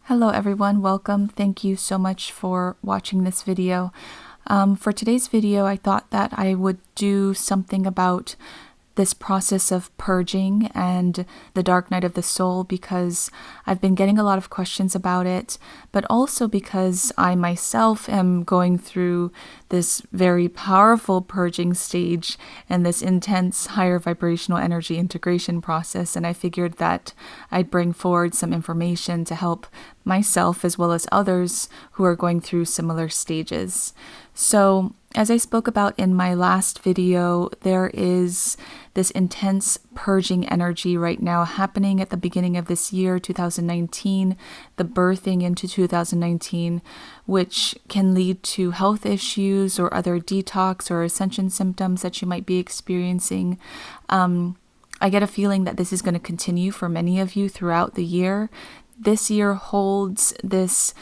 Hello everyone, welcome. Thank you so much for watching this video. For today's video, I thought that I would do something about this process of purging and the dark night of the soul because I've been getting a lot of questions about it, but also because I myself am going through this very powerful purging stage and this intense higher vibrational energy integration process, and I figured that I'd bring forward some information to help myself as well as others who are going through similar stages. So, as I spoke about in my last video, there is this intense purging energy right now happening at the beginning of this year, 2019, the birthing into 2019, which can lead to health issues or other detox or ascension symptoms that you might be experiencing. I get a feeling that this is going to continue for many of you throughout the year. This year holds this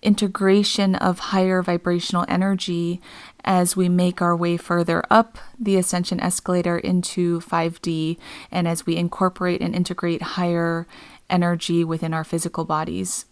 integration of higher vibrational energy as we make our way further up the ascension escalator into 5D and as we incorporate and integrate higher energy within our physical bodies.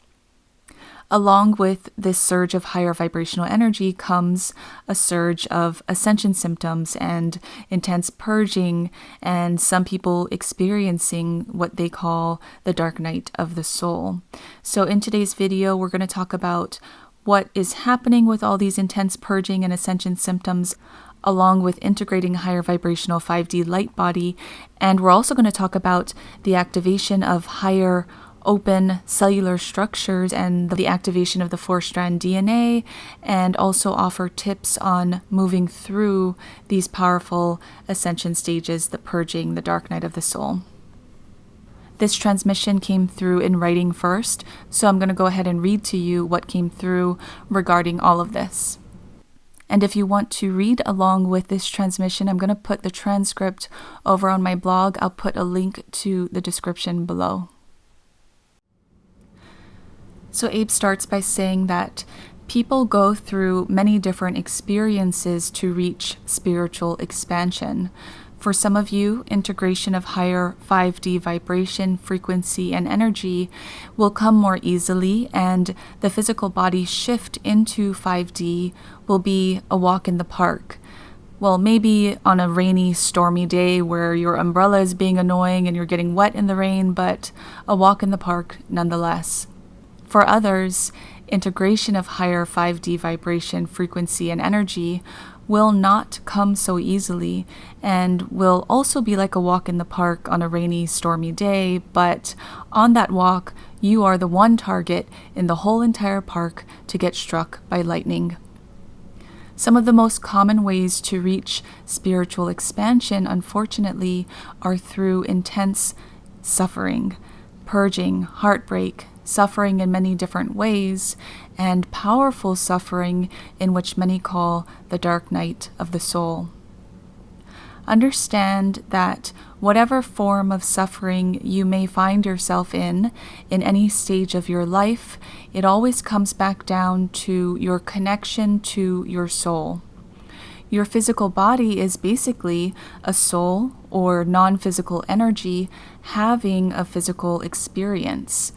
Along with this surge of higher vibrational energy comes a surge of ascension symptoms and intense purging, and some people experiencing what they call the dark night of the soul. So in today's video, we're going to talk about what is happening with all these intense purging and ascension symptoms, along with integrating higher vibrational 5D light body. And we're also going to talk about the activation of higher open cellular structures and the activation of the 4-strand DNA, and also offer tips on moving through these powerful ascension stages, the purging, the dark night of the soul. This transmission came through in writing first, so I'm going to go ahead and read to you what came through regarding all of this. And if you want to read along with this transmission, I'm going to put the transcript over on my blog. I'll put a link to the description below. So Abe starts by saying that people go through many different experiences to reach spiritual expansion. For some of you, integration of higher 5D vibration, frequency, and energy will come more easily, and the physical body shift into 5D will be a walk in the park. Well, maybe on a rainy, stormy day where your umbrella is being annoying and you're getting wet in the rain, but a walk in the park nonetheless. For others, integration of higher 5D vibration, frequency, and energy will not come so easily and will also be like a walk in the park on a rainy, stormy day, but on that walk, you are the one target in the whole entire park to get struck by lightning. Some of the most common ways to reach spiritual expansion, unfortunately, are through intense suffering, purging, heartbreak, suffering in many different ways, and powerful suffering in which many call the dark night of the soul. Understand that whatever form of suffering you may find yourself in any stage of your life, it always comes back down to your connection to your soul. Your physical body is basically a soul or non-physical energy having a physical experience.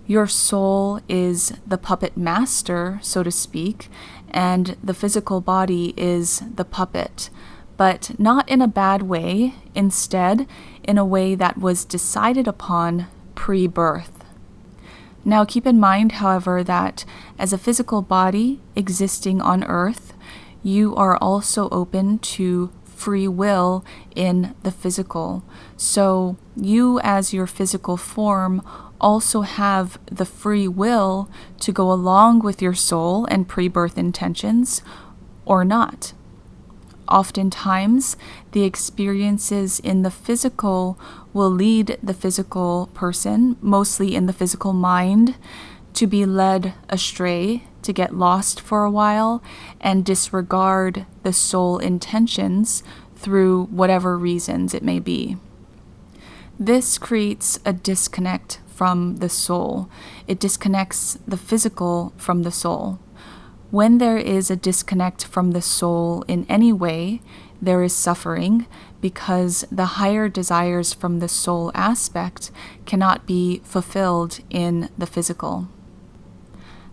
Your soul is the puppet master, so to speak, and the physical body is the puppet, but not in a bad way, instead, in a way that was decided upon pre-birth. Now, keep in mind, however, that as a physical body existing on Earth, you are also open to free will in the physical. So you, as your physical form, also have the free will to go along with your soul and pre-birth intentions or not. Oftentimes, the experiences in the physical will lead the physical person, mostly in the physical mind, to be led astray, to get lost for a while, and disregard the soul intentions through whatever reasons it may be. This creates a disconnect from the soul. It disconnects the physical from the soul. When there is a disconnect from the soul in any way, there is suffering because the higher desires from the soul aspect cannot be fulfilled in the physical.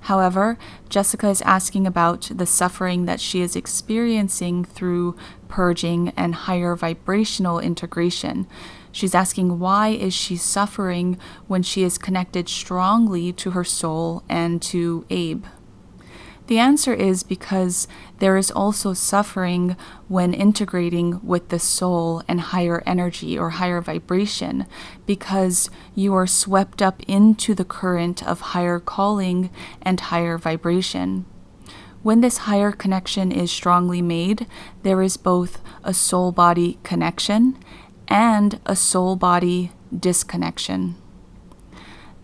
However, Jessica is asking about the suffering that she is experiencing through purging and higher vibrational integration. She's asking, why is she suffering when she is connected strongly to her soul and to Abe? The answer is because there is also suffering when integrating with the soul and higher energy or higher vibration, because you are swept up into the current of higher calling and higher vibration. When this higher connection is strongly made, there is both a soul-body connection and a soul-body disconnection.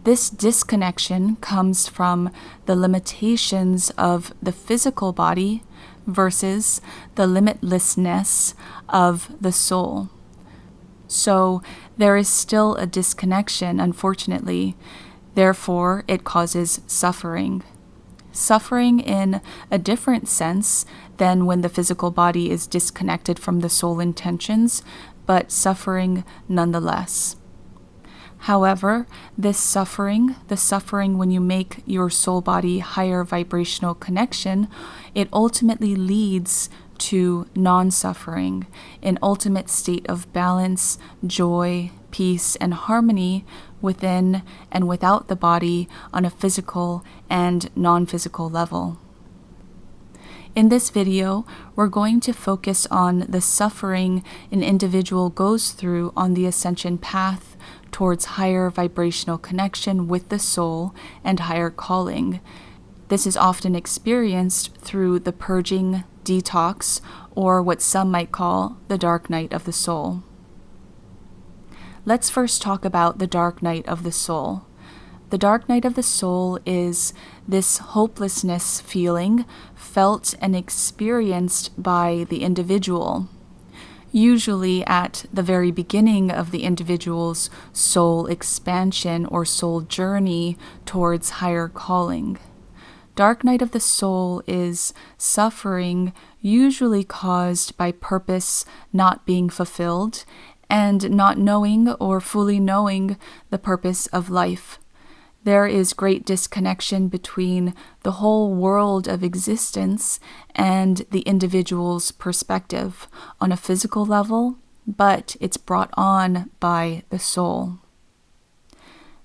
This disconnection comes from the limitations of the physical body versus the limitlessness of the soul. So there is still a disconnection, unfortunately. Therefore, it causes suffering. Suffering in a different sense than when the physical body is disconnected from the soul intentions, but suffering nonetheless. However, this suffering, the suffering when you make your soul-body higher vibrational connection, it ultimately leads to non-suffering, an ultimate state of balance, joy, peace, and harmony within and without the body on a physical and non-physical level. In this video, we're going to focus on the suffering an individual goes through on the ascension path towards higher vibrational connection with the soul and higher calling. This is often experienced through the purging, detox, or what some might call the dark night of the soul. Let's first talk about the dark night of the soul. The dark night of the soul is this hopelessness feeling felt and experienced by the individual, usually at the very beginning of the individual's soul expansion or soul journey towards higher calling. Dark night of the soul is suffering usually caused by purpose not being fulfilled and not knowing or fully knowing the purpose of life. There is great disconnection between the whole world of existence and the individual's perspective on a physical level, but it's brought on by the soul.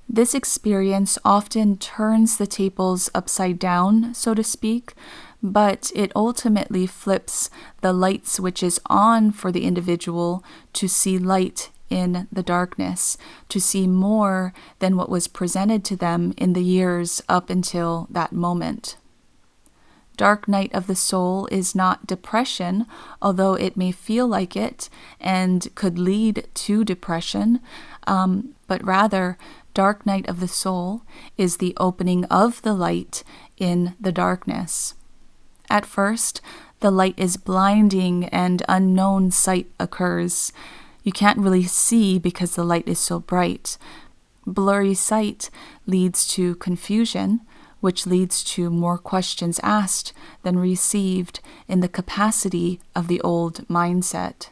This experience often turns the tables upside down, so to speak, but it ultimately flips the light switches on for the individual to see light in the darkness, to see more than what was presented to them in the years up until that moment. Dark night of the soul is not depression, although it may feel like it and could lead to depression, but rather, dark night of the soul is the opening of the light in the darkness. At first, the light is blinding and unknown sight occurs. You can't really see because the light is so bright. Blurry sight leads to confusion, which leads to more questions asked than received in the capacity of the old mindset.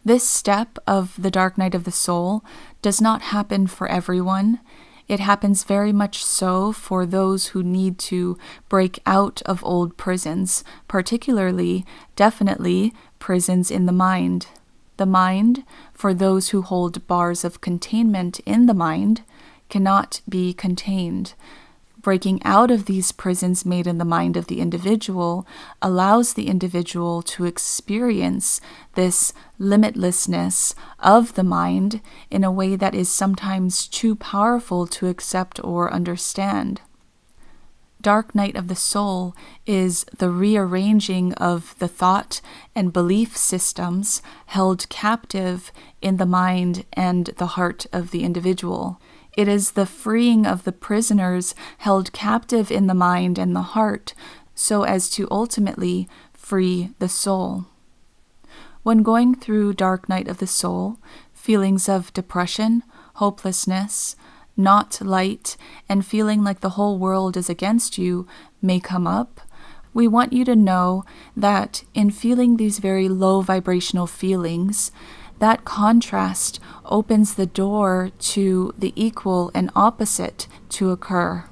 This step of the dark night of the soul does not happen for everyone. It happens very much so for those who need to break out of old prisons, particularly, definitely, prisons in the mind. The mind, for those who hold bars of containment in the mind, cannot be contained. Breaking out of these prisons made in the mind of the individual allows the individual to experience this limitlessness of the mind in a way that is sometimes too powerful to accept or understand. Dark night of the soul is the rearranging of the thought and belief systems held captive in the mind and the heart of the individual. It is the freeing of the prisoners held captive in the mind and the heart so as to ultimately free the soul. When going through dark night of the soul, feelings of depression, hopelessness, not light, and feeling like the whole world is against you may come up. We want you to know that in feeling these very low vibrational feelings, that contrast opens the door to the equal and opposite to occur.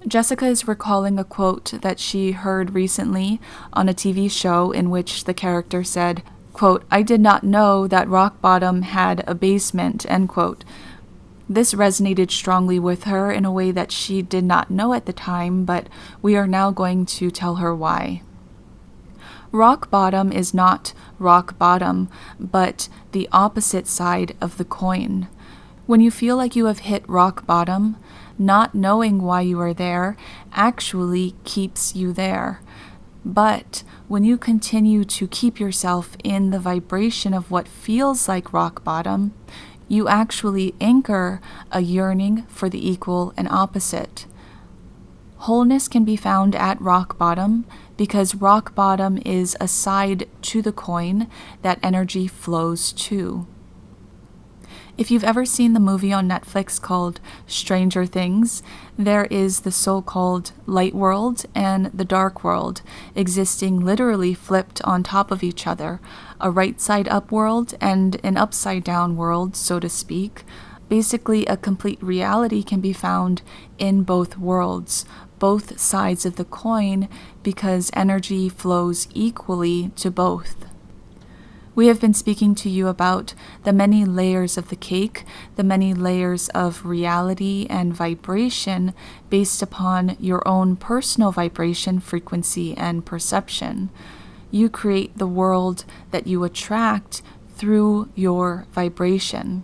Jessica is recalling a quote that she heard recently on a TV show in which the character said, quote, "I did not know that rock bottom had a basement," end quote. This resonated strongly with her in a way that she did not know at the time, but we are now going to tell her why. Rock bottom is not rock bottom, but the opposite side of the coin. When you feel like you have hit rock bottom, not knowing why you are there actually keeps you there. But when you continue to keep yourself in the vibration of what feels like rock bottom, you actually anchor a yearning for the equal and opposite. Wholeness can be found at rock bottom because rock bottom is a side to the coin that energy flows to. If you've ever seen the movie on Netflix called Stranger Things, there is the so-called light world and the dark world existing literally flipped on top of each other, a right side up world and an upside down world, so to speak. Basically, a complete reality can be found in both worlds, both sides of the coin, because energy flows equally to both. We have been speaking to you about the many layers of the cake, the many layers of reality and vibration based upon your own personal vibration, frequency, and perception. You create the world that you attract through your vibration.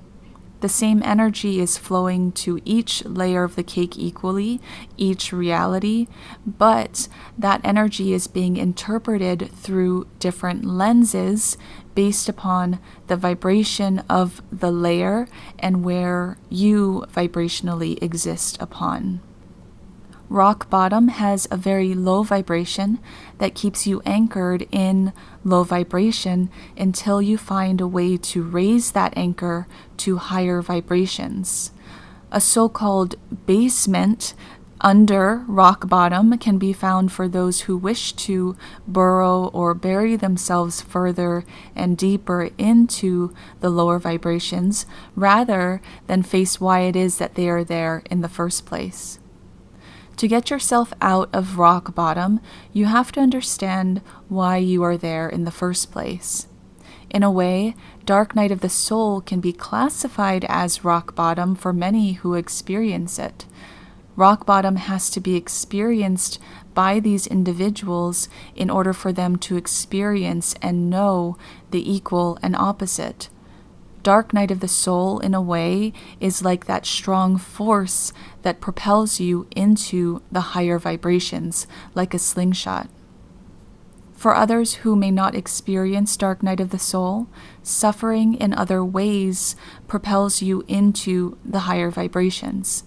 The same energy is flowing to each layer of the cake equally, each reality, but that energy is being interpreted through different lenses based upon the vibration of the layer and where you vibrationally exist upon. Rock bottom has a very low vibration that keeps you anchored in low vibration until you find a way to raise that anchor to higher vibrations. A so-called basement under rock bottom can be found for those who wish to burrow or bury themselves further and deeper into the lower vibrations rather than face why it is that they are there in the first place. To get yourself out of rock bottom, you have to understand why you are there in the first place. In a way, dark night of the soul can be classified as rock bottom for many who experience it. Rock bottom has to be experienced by these individuals in order for them to experience and know the equal and opposite. Dark night of the soul, in a way, is like that strong force that propels you into the higher vibrations, like a slingshot. For others who may not experience dark night of the soul, suffering in other ways propels you into the higher vibrations.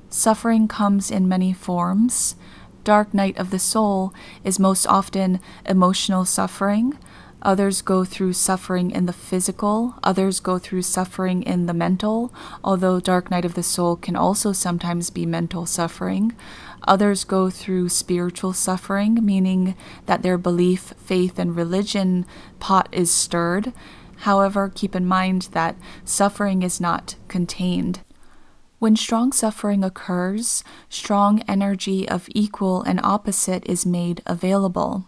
Suffering comes in many forms. Dark night of the soul is most often emotional suffering. Others go through suffering in the physical, others go through suffering in the mental, although dark night of the soul can also sometimes be mental suffering. Others go through spiritual suffering, meaning that their belief, faith, and religion pot is stirred. However, keep in mind that suffering is not contained. When strong suffering occurs, strong energy of equal and opposite is made available.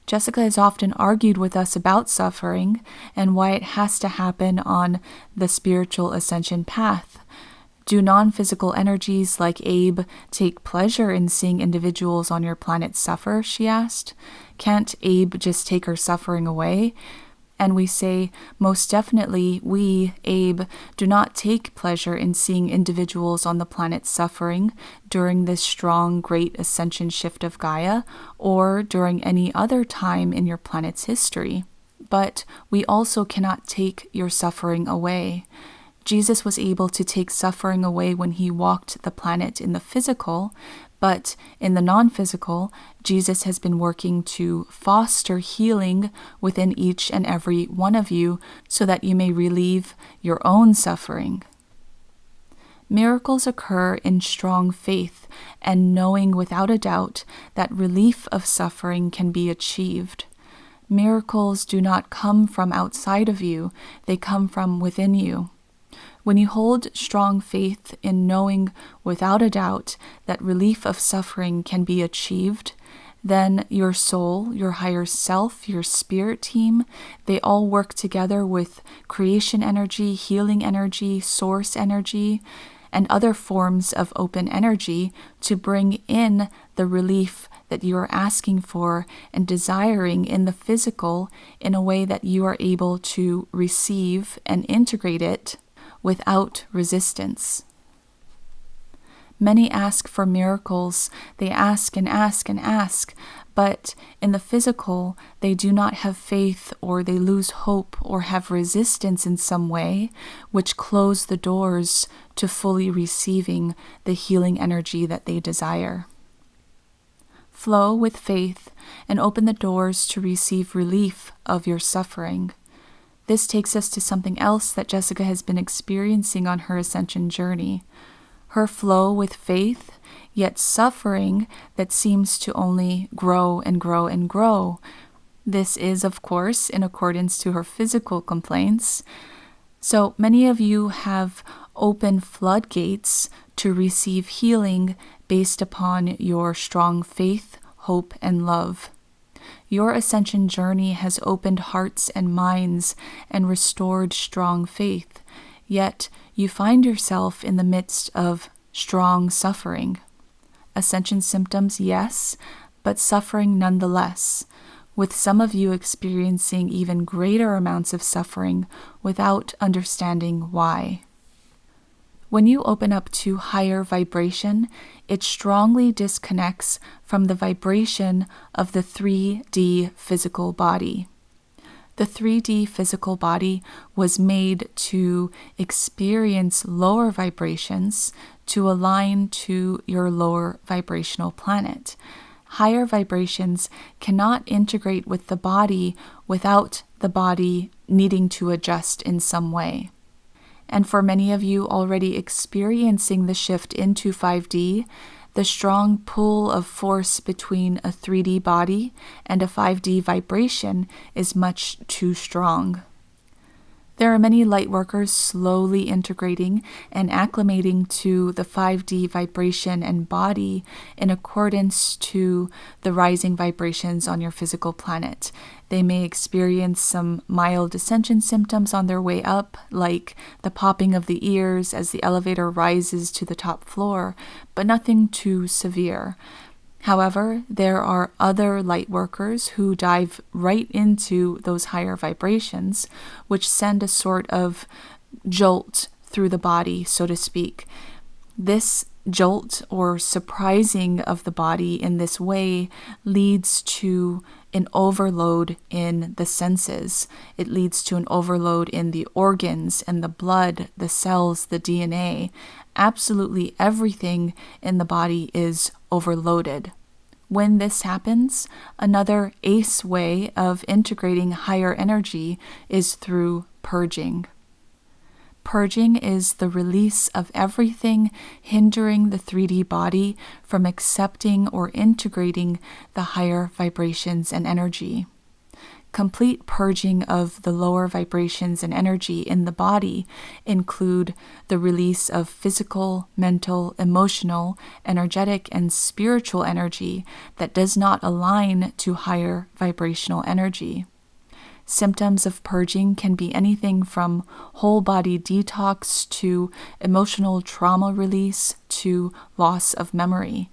Jessica has often argued with us about suffering and why it has to happen on the spiritual ascension path. Do non-physical energies like Abe take pleasure in seeing individuals on your planet suffer, she asked. Can't Abe just take her suffering away? And we say, most definitely, we, Abe, do not take pleasure in seeing individuals on the planet suffering during this strong, great ascension shift of Gaia, or during any other time in your planet's history. But we also cannot take your suffering away. Jesus was able to take suffering away when he walked the planet in the physical, but in the non-physical, Jesus has been working to foster healing within each and every one of you so that you may relieve your own suffering. Miracles occur in strong faith and knowing without a doubt that relief of suffering can be achieved. Miracles do not come from outside of you, they come from within you. When you hold strong faith in knowing without a doubt that relief of suffering can be achieved, then your soul, your higher self, your spirit team, they all work together with creation energy, healing energy, source energy, and other forms of open energy to bring in the relief that you are asking for and desiring in the physical in a way that you are able to receive and integrate it without resistance. Many ask for miracles. They ask and ask and ask, but in the physical, they do not have faith, or they lose hope or have resistance in some way, which close the doors to fully receiving the healing energy that they desire. Flow with faith and open the doors to receive relief of your suffering. This takes us to something else that Jessica has been experiencing on her ascension journey. Her flow with faith, yet suffering that seems to only grow and grow and grow. This is, of course, in accordance to her physical complaints. So many of you have open floodgates to receive healing based upon your strong faith, hope, and love. Your ascension journey has opened hearts and minds and restored strong faith, yet you find yourself in the midst of strong suffering. Ascension symptoms, yes, but suffering nonetheless, with some of you experiencing even greater amounts of suffering without understanding why. When you open up to higher vibration, it strongly disconnects from the vibration of the 3D physical body. The 3D physical body was made to experience lower vibrations to align to your lower vibrational planet. Higher vibrations cannot integrate with the body without the body needing to adjust in some way. And for many of you already experiencing the shift into 5D, the strong pull of force between a 3D body and a 5D vibration is much too strong. There are many light workers slowly integrating and acclimating to the 5D vibration and body in accordance to the rising vibrations on your physical planet. They may experience some mild ascension symptoms on their way up, like the popping of the ears as the elevator rises to the top floor, but nothing too severe. However, there are other light workers who dive right into those higher vibrations, which send a sort of jolt through the body, so to speak. This jolt or surprising of the body in this way leads to an overload in the senses. It leads to an overload in the organs and the blood, the cells, the DNA. Absolutely everything in the body is overloaded. When this happens, another ace way of integrating higher energy is through purging. Purging is the release of everything hindering the 3D body from accepting or integrating the higher vibrations and energy. Complete purging of the lower vibrations and energy in the body include the release of physical, mental, emotional, energetic, and spiritual energy that does not align to higher vibrational energy. Symptoms of purging can be anything from whole body detox to emotional trauma release to loss of memory.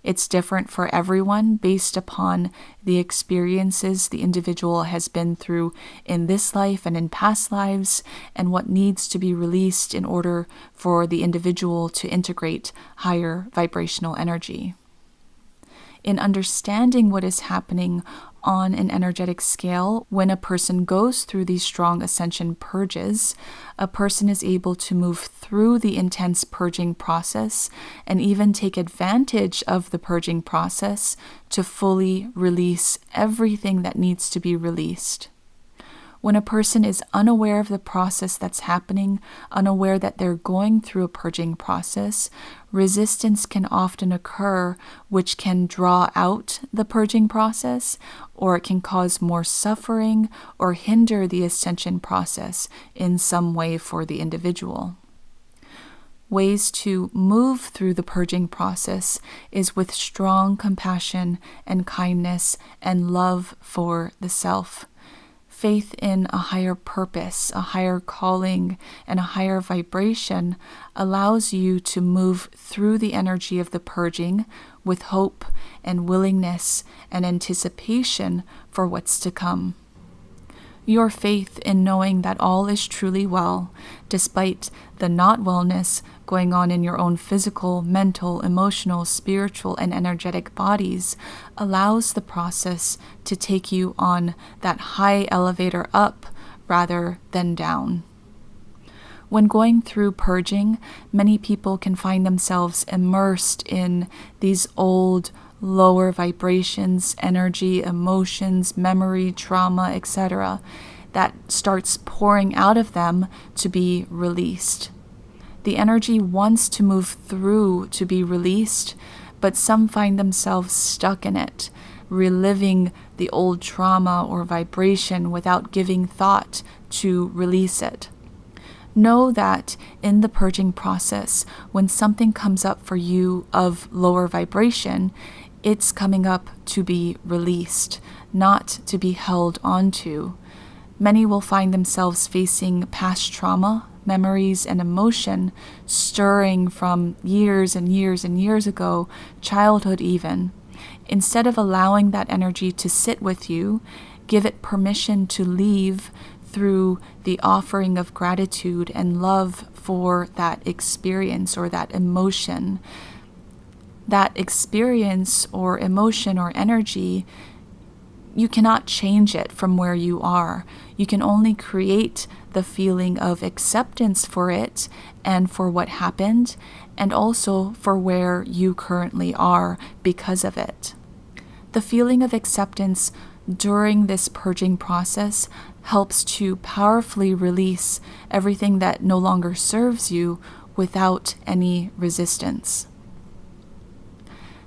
It's different for everyone based upon the experiences the individual has been through in this life and in past lives, and what needs to be released in order for the individual to integrate higher vibrational energy. In understanding what is happening on an energetic scale, when a person goes through these strong ascension purges, a person is able to move through the intense purging process and even take advantage of the purging process to fully release everything that needs to be released. When a person is unaware of the process that's happening, unaware that they're going through a purging process, resistance can often occur, which can draw out the purging process, or it can cause more suffering or hinder the ascension process in some way for the individual. Ways to move through the purging process is with strong compassion and kindness and love for the self. Faith in a higher purpose, a higher calling, and a higher vibration allows you to move through the energy of the purging with hope and willingness and anticipation for what's to come. Your faith in knowing that all is truly well, despite the not wellness going on in your own physical, mental, emotional, spiritual, and energetic bodies, allows the process to take you on that high elevator up rather than down. When going through purging, many people can find themselves immersed in these old, lower vibrations, energy, emotions, memory, trauma, etc., that starts pouring out of them to be released. The energy wants to move through to be released, but some find themselves stuck in it, reliving the old trauma or vibration without giving thought to release it. Know that in the purging process, when something comes up for you of lower vibration, it's coming up to be released, not to be held onto. Many will find themselves facing past trauma, memories, and emotion stirring from years and years and years ago, childhood even. Instead of allowing that energy to sit with you, give it permission to leave through the offering of gratitude and love for that experience or that emotion. That experience or emotion or energy, you cannot change it from where you are. You can only create the feeling of acceptance for it and for what happened, and also for where you currently are because of it. The feeling of acceptance during this purging process helps to powerfully release everything that no longer serves you without any resistance.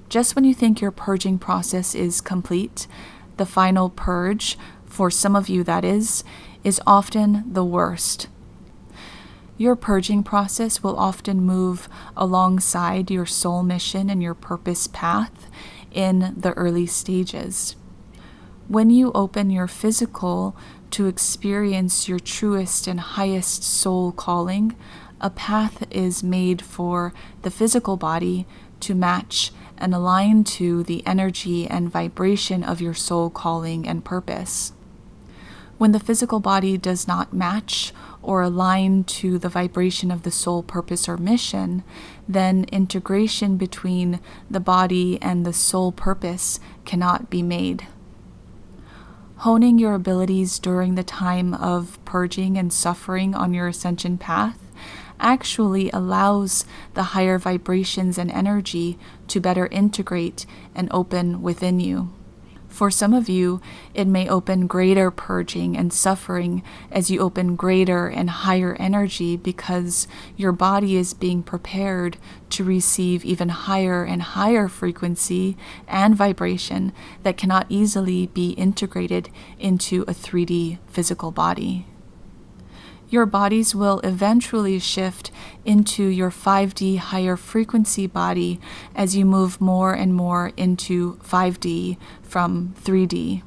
Just when you think your purging process is complete, the final purge, for some of you that is often the worst. Your purging process will often move alongside your soul mission and your purpose path in the early stages. When you open your physical to experience your truest and highest soul calling, a path is made for the physical body to match and align to the energy and vibration of your soul calling and purpose. When the physical body does not match or align to the vibration of the soul purpose or mission, then integration between the body and the soul purpose cannot be made. Honing your abilities during the time of purging and suffering on your ascension path actually allows the higher vibrations and energy to better integrate and open within you. For some of you, it may open greater purging and suffering as you open greater and higher energy because your body is being prepared to receive even higher and higher frequency and vibration that cannot easily be integrated into a 3D physical body. Your bodies will eventually shift into your 5D higher frequency body as you move more and more into 5D from 3D.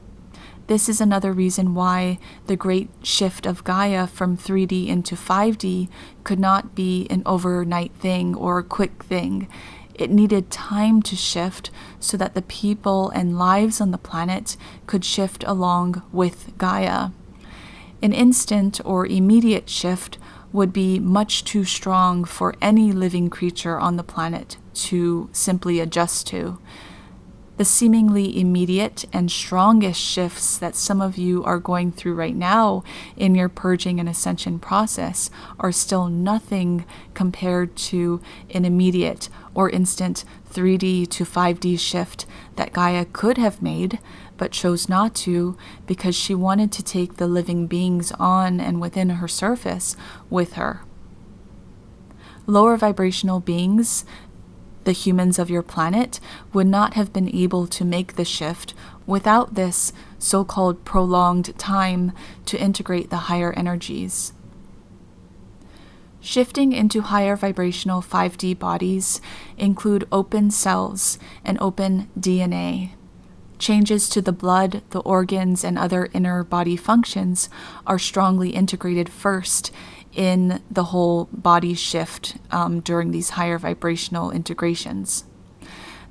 This is another reason why the great shift of Gaia from 3D into 5D could not be an overnight thing or a quick thing. It needed time to shift so that the people and lives on the planet could shift along with Gaia. An instant or immediate shift would be much too strong for any living creature on the planet to simply adjust to. The seemingly immediate and strongest shifts that some of you are going through right now in your purging and ascension process are still nothing compared to an immediate or instant 3D to 5D shift that Gaia could have made, but chose not to because she wanted to take the living beings on and within her surface with her. Lower vibrational beings, the humans of your planet, would not have been able to make the shift without this so-called prolonged time to integrate the higher energies. Shifting into higher vibrational 5D bodies include open cells and open DNA. Changes to the blood, the organs, and other inner body functions are strongly integrated first in the whole body shift during these higher vibrational integrations.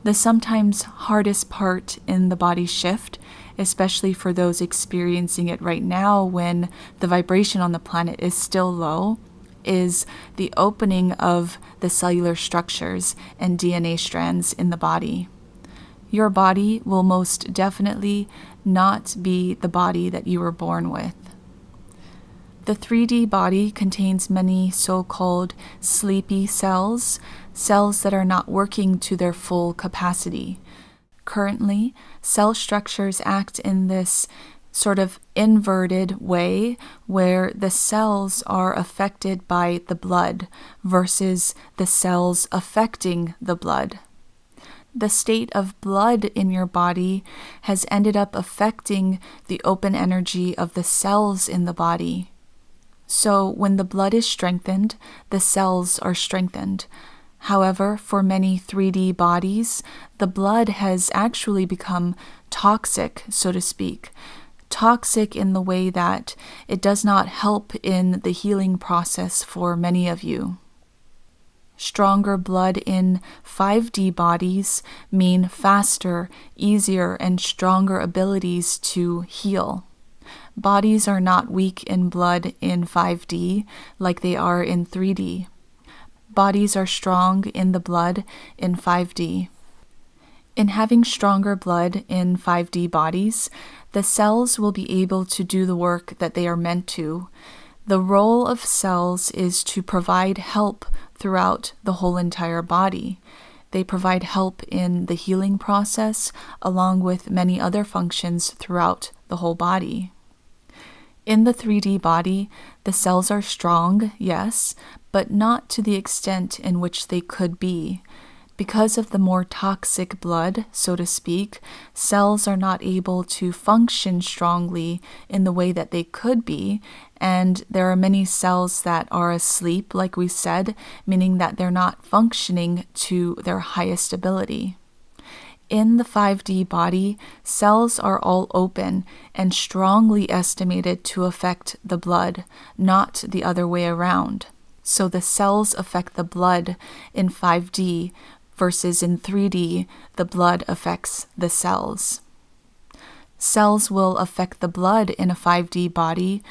The sometimes hardest part in the body shift, especially for those experiencing it right now when the vibration on the planet is still low, is the opening of the cellular structures and DNA strands in the body. Your body will most definitely not be the body that you were born with. The 3D body contains many so-called sleepy cells, cells that are not working to their full capacity. Currently, cell structures act in this sort of inverted way where the cells are affected by the blood versus the cells affecting the blood. The state of blood in your body has ended up affecting the open energy of the cells in the body. So when the blood is strengthened, the cells are strengthened. However, for many 3D bodies, the blood has actually become toxic, so to speak. Toxic in the way that it does not help in the healing process for many of you. Stronger blood in 5D bodies mean faster, easier, and stronger abilities to heal. Bodies are not weak in blood in 5D like they are in 3D. Bodies are strong in the blood in 5D. In having stronger blood in 5D bodies, the cells will be able to do the work that they are meant to. The role of cells is to provide help throughout the whole entire body. They provide help in the healing process, along with many other functions throughout the whole body. In the 3D body, the cells are strong, yes, but not to the extent in which they could be. Because of the more toxic blood, so to speak, cells are not able to function strongly in the way that they could be, and there are many cells that are asleep, like we said, meaning that they're not functioning to their highest ability. In the 5D body, cells are all open and strongly estimated to affect the blood, not the other way around. So the cells affect the blood in 5D versus in 3D, the blood affects the cells. Cells will affect the blood in a 5D body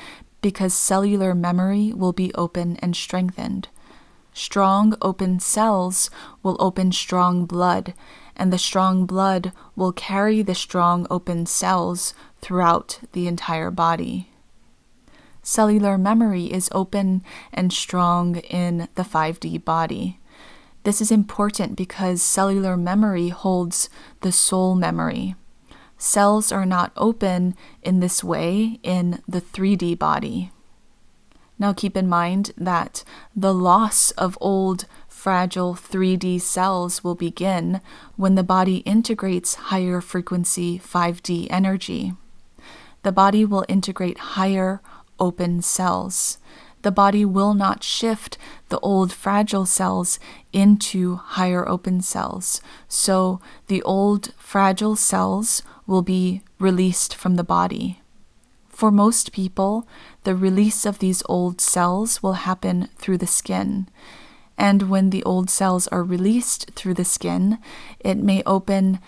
because cellular memory will be open and strengthened. Strong, open cells will open strong blood, and the strong blood will carry the strong, open cells throughout the entire body. Cellular memory is open and strong in the 5D body. This is important because cellular memory holds the soul memory. Cells are not open in this way in the 3D body. Now keep in mind that the loss of old, fragile 3D cells will begin when the body integrates higher frequency 5D energy. The body will integrate higher, open cells. The body will not shift the old fragile cells into higher open cells. So the old fragile cells will be released from the body. For most people, the release of these old cells will happen through the skin. And when the old cells are released through the skin, it may open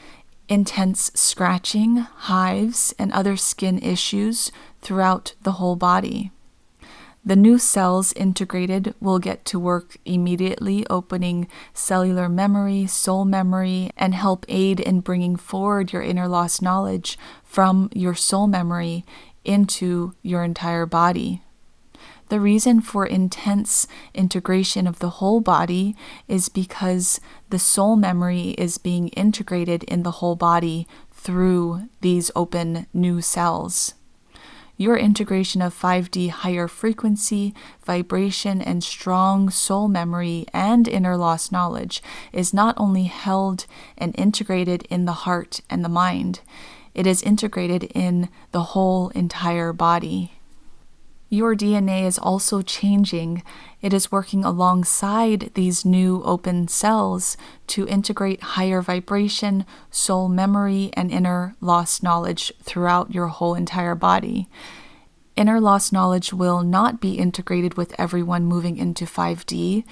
intense scratching, hives, and other skin issues throughout the whole body. The new cells integrated will get to work immediately, opening cellular memory, soul memory, and help aid in bringing forward your inner lost knowledge from your soul memory into your entire body. The reason for intense integration of the whole body is because the soul memory is being integrated in the whole body through these open new cells. Your integration of 5D higher frequency, vibration, and strong soul memory and inner lost knowledge is not only held and integrated in the heart and the mind, it is integrated in the whole entire body. Your DNA is also changing. It is working alongside these new open cells to integrate higher vibration, soul memory, and inner lost knowledge throughout your whole entire body. Inner lost knowledge will not be integrated with everyone moving into 5D.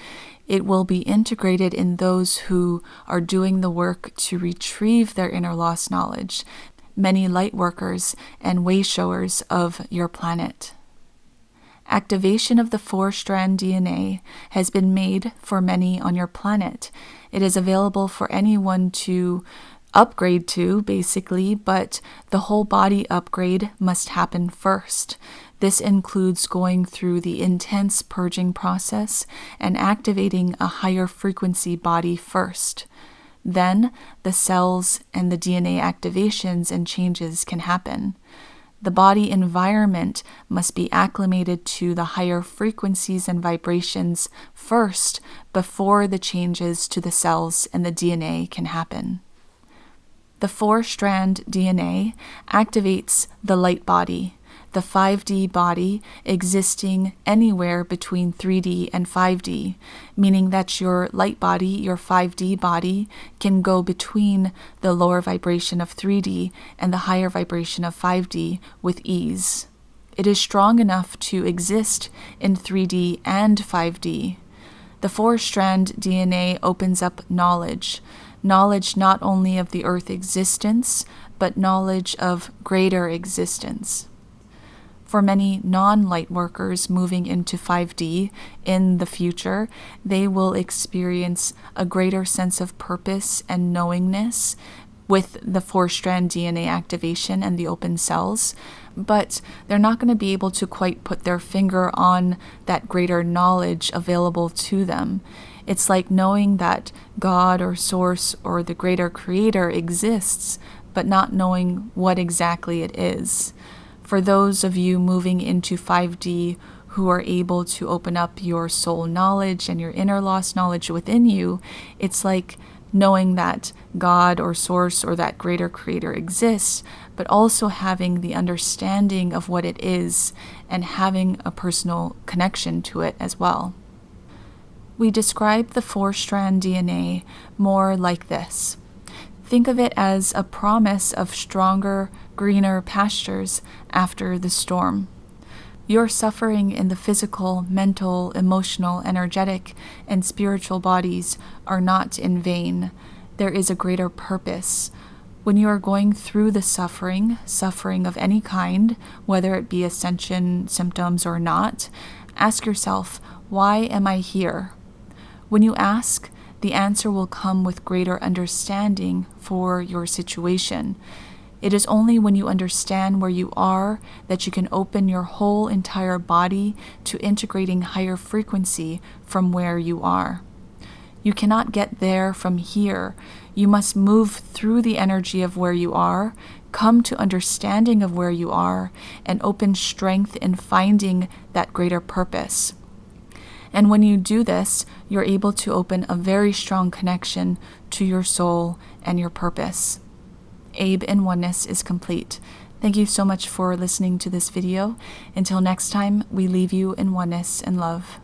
It will be integrated in those who are doing the work to retrieve their inner lost knowledge, many light workers and way showers of your planet. Activation of the 4-strand DNA has been made for many on your planet. It is available for anyone to upgrade to, basically, but the whole body upgrade must happen first. This includes going through the intense purging process and activating a higher frequency body first. Then the cells and the DNA activations and changes can happen. The body environment must be acclimated to the higher frequencies and vibrations first before the changes to the cells and the DNA can happen. The 4-strand DNA activates the light body, the 5D body existing anywhere between 3D and 5D, meaning that your light body, your 5D body, can go between the lower vibration of 3D and the higher vibration of 5D with ease. It is strong enough to exist in 3D and 5D. The 4-strand DNA opens up knowledge not only of the Earth existence, but knowledge of greater existence. For many non-light workers moving into 5D in the future, they will experience a greater sense of purpose and knowingness with the 4-strand DNA activation and the open cells, but they're not going to be able to quite put their finger on that greater knowledge available to them. It's like knowing that God or Source or the greater creator exists, but not knowing what exactly it is. For those of you moving into 5D who are able to open up your soul knowledge and your inner lost knowledge within you, it's like knowing that God or Source or that greater creator exists, but also having the understanding of what it is and having a personal connection to it as well. We describe the 4-strand DNA more like this. Think of it as a promise of stronger, greener pastures after the storm. Your suffering in the physical, mental, emotional, energetic, and spiritual bodies are not in vain. There is a greater purpose. When you are going through the suffering of any kind, whether it be ascension symptoms or not, ask yourself, why am I here? When you ask, the answer will come with greater understanding for your situation. It is only when you understand where you are that you can open your whole entire body to integrating higher frequency from where you are. You cannot get there from here. You must move through the energy of where you are, come to understanding of where you are, and open strength in finding that greater purpose. And when you do this, you're able to open a very strong connection to your soul and your purpose. Abe in Oneness is complete. Thank you so much for listening to this video. Until next time, we leave you in oneness and love.